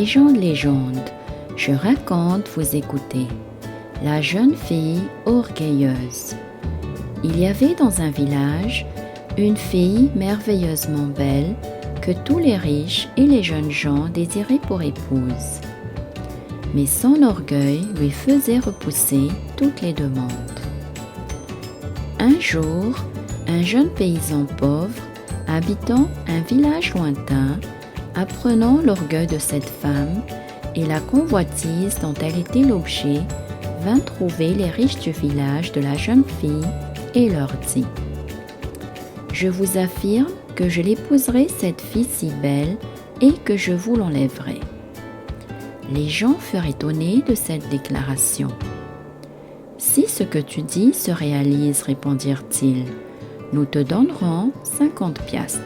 Légende, je raconte, vous écoutez. La jeune fille orgueilleuse. Il y avait dans un village une fille merveilleusement belle que tous les riches et les jeunes gens désiraient pour épouse. Mais son orgueil lui faisait repousser toutes les demandes. Un jour, un jeune paysan pauvre, habitant un village lointain, apprenant l'orgueil de cette femme et la convoitise dont elle était l'objet, vint trouver les riches du village de la jeune fille et leur dit « Je vous affirme que je l'épouserai cette fille si belle et que je vous l'enlèverai. » Les gens furent étonnés de cette déclaration. « Si ce que tu dis se réalise, répondirent-ils, nous te donnerons 50 piastres. »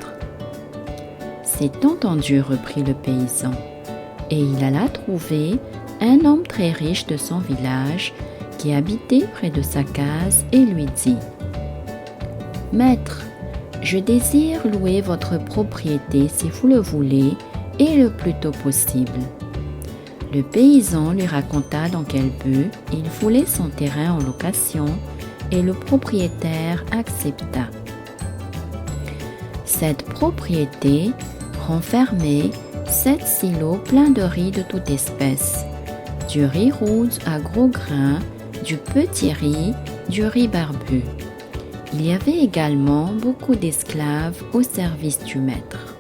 C'est entendu, reprit le paysan, et il alla trouver un homme très riche de son village qui habitait près de sa case et lui dit « Maître, je désire louer votre propriété si vous le voulez et le plus tôt possible. » Le paysan lui raconta dans quel but il voulait son terrain en location et le propriétaire accepta. Cette propriété renfermait 7 silos pleins de riz de toute espèce, du riz rouge à gros grains, du petit riz, du riz barbu. Il y avait également beaucoup d'esclaves au service du maître.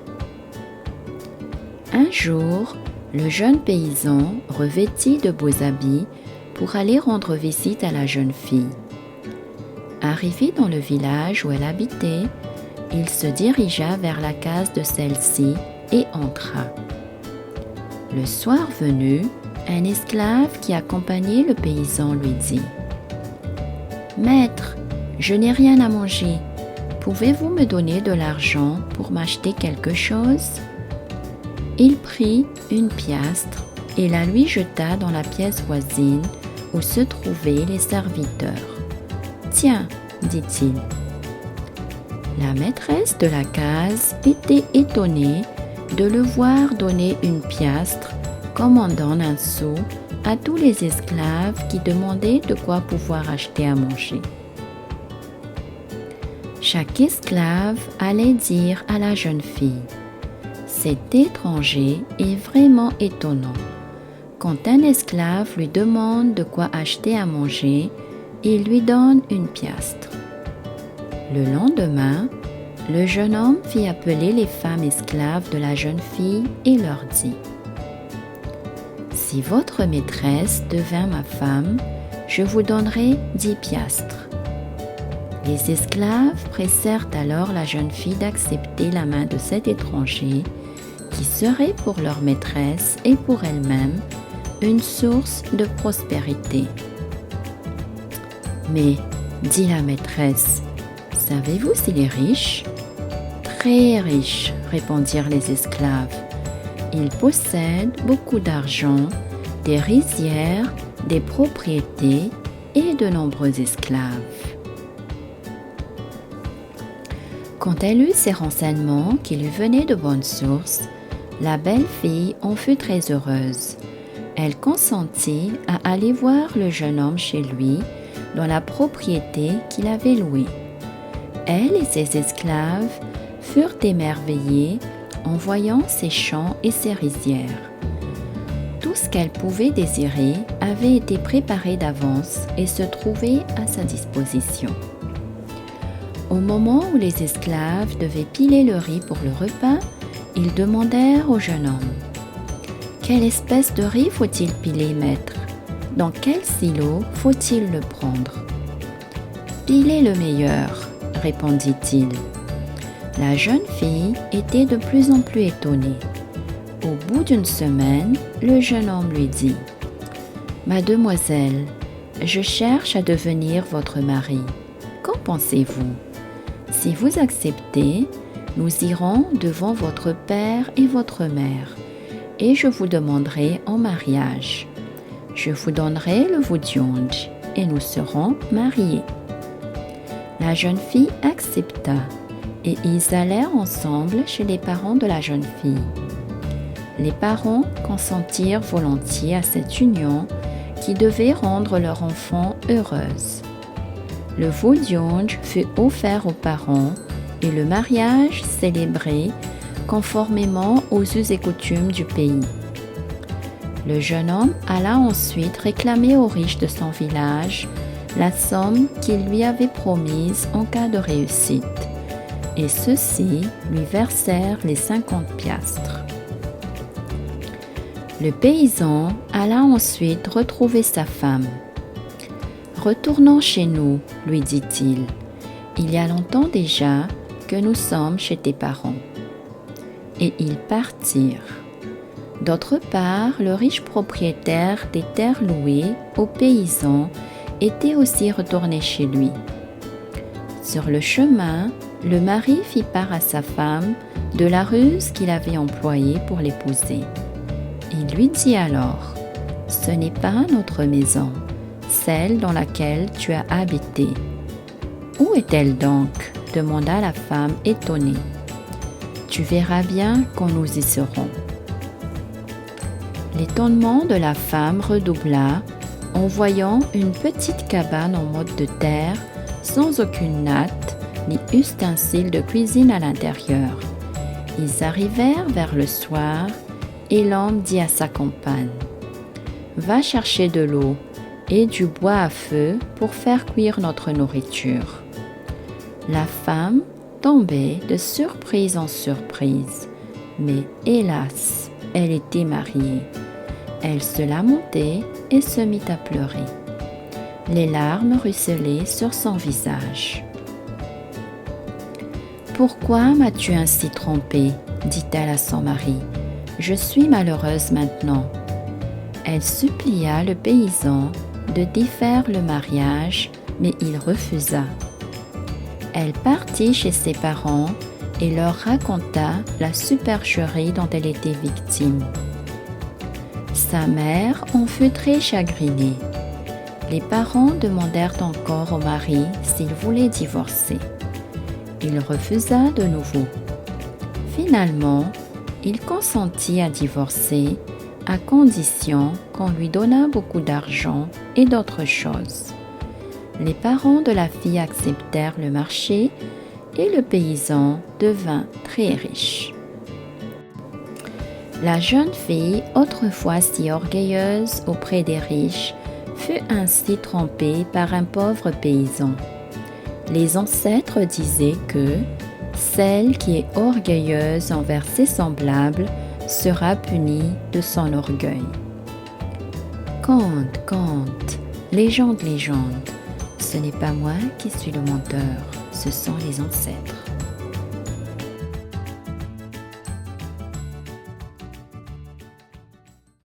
Un jour, le jeune paysan revêtit de beaux habits pour aller rendre visite à la jeune fille. Arrivé dans le village où elle habitait, il se dirigea vers la case de celle-ci et entra. Le soir venu, un esclave qui accompagnait le paysan lui dit « Maître, je n'ai rien à manger. Pouvez-vous me donner de l'argent pour m'acheter quelque chose ?» Il prit une piastre et la lui jeta dans la pièce voisine où se trouvaient les serviteurs. « Tiens, dit-il. » La maîtresse de la case était étonnée de le voir donner une piastre, commandant un sou à tous les esclaves qui demandaient de quoi pouvoir acheter à manger. Chaque esclave allait dire à la jeune fille « Cet étranger est vraiment étonnant. Quand un esclave lui demande de quoi acheter à manger, il lui donne une piastre. » Le lendemain, le jeune homme fit appeler les femmes esclaves de la jeune fille et leur dit « Si votre maîtresse devint ma femme, je vous donnerai 10 piastres. » Les esclaves pressèrent alors la jeune fille d'accepter la main de cet étranger qui serait pour leur maîtresse et pour elle-même une source de prospérité. « Mais, dit la maîtresse, savez-vous s'il est riche ?»« Très riche, répondirent les esclaves. Il possède beaucoup d'argent, des rizières, des propriétés et de nombreux esclaves. » Quand elle eut ces renseignements qui lui venaient de bonnes sources, la belle fille en fut très heureuse. Elle consentit à aller voir le jeune homme chez lui, dans la propriété qu'il avait louée. Elle et ses esclaves furent émerveillés en voyant ses champs et ses rizières. Tout ce qu'elle pouvait désirer avait été préparé d'avance et se trouvait à sa disposition. Au moment où les esclaves devaient piler le riz pour le repas, ils demandèrent au jeune homme « Quelle espèce de riz faut-il piler, maître? Dans quel silo faut-il le prendre ?»« Pilez le meilleur, » répondit-il. La jeune fille était de plus en plus étonnée. Au bout d'une semaine, le jeune homme lui dit « Mademoiselle, je cherche à devenir votre mari. Qu'en pensez-vous? Si vous acceptez, nous irons devant votre père et votre mère, et je vous demanderai en mariage. Je vous donnerai le Wodionj, et nous serons mariés. » La jeune fille accepta et ils allèrent ensemble chez les parents de la jeune fille. Les parents consentirent volontiers à cette union qui devait rendre leur enfant heureuse. Le veau d'Yonge fut offert aux parents et le mariage célébré conformément aux us et coutumes du pays. Le jeune homme alla ensuite réclamer aux riches de son village la somme qu'il lui avait promise en cas de réussite, et ceux-ci lui versèrent les 50 piastres. Le paysan alla ensuite retrouver sa femme. « Retournons chez nous, lui dit-il. Il y a longtemps déjà que nous sommes chez tes parents. » Et ils partirent. D'autre part, le riche propriétaire des terres louées aux paysans était aussi retourné chez lui. Sur le chemin, le mari fit part à sa femme de la ruse qu'il avait employée pour l'épouser. Il lui dit alors : « Ce n'est pas notre maison, celle dans laquelle tu as habité. »« Où est-elle donc ? » demanda la femme étonnée. « Tu verras bien quand nous y serons. » L'étonnement de la femme redoubla en voyant une petite cabane en motte de terre, sans aucune natte ni ustensile de cuisine à l'intérieur. Ils arrivèrent vers le soir et l'homme dit à sa compagne : « Va chercher de l'eau et du bois à feu pour faire cuire notre nourriture. » La femme tombait de surprise en surprise, mais hélas, elle était mariée. Elle se lamentait et se mit à pleurer. Les larmes ruisselaient sur son visage. « Pourquoi m'as-tu ainsi trompée ? dit-elle à son mari. Je suis malheureuse maintenant. » Elle supplia le paysan de défaire le mariage, mais il refusa. Elle partit chez ses parents et leur raconta la supercherie dont elle était victime. Sa mère en fut très chagrinée. Les parents demandèrent encore au mari s'il voulait divorcer. Il refusa de nouveau. Finalement, il consentit à divorcer à condition qu'on lui donnât beaucoup d'argent et d'autres choses. Les parents de la fille acceptèrent le marché et le paysan devint très riche. La jeune fille, autrefois si orgueilleuse auprès des riches, fut ainsi trompée par un pauvre paysan. Les ancêtres disaient que celle qui est orgueilleuse envers ses semblables sera punie de son orgueil. Conte, conte, légende, légende, ce n'est pas moi qui suis le menteur, ce sont les ancêtres.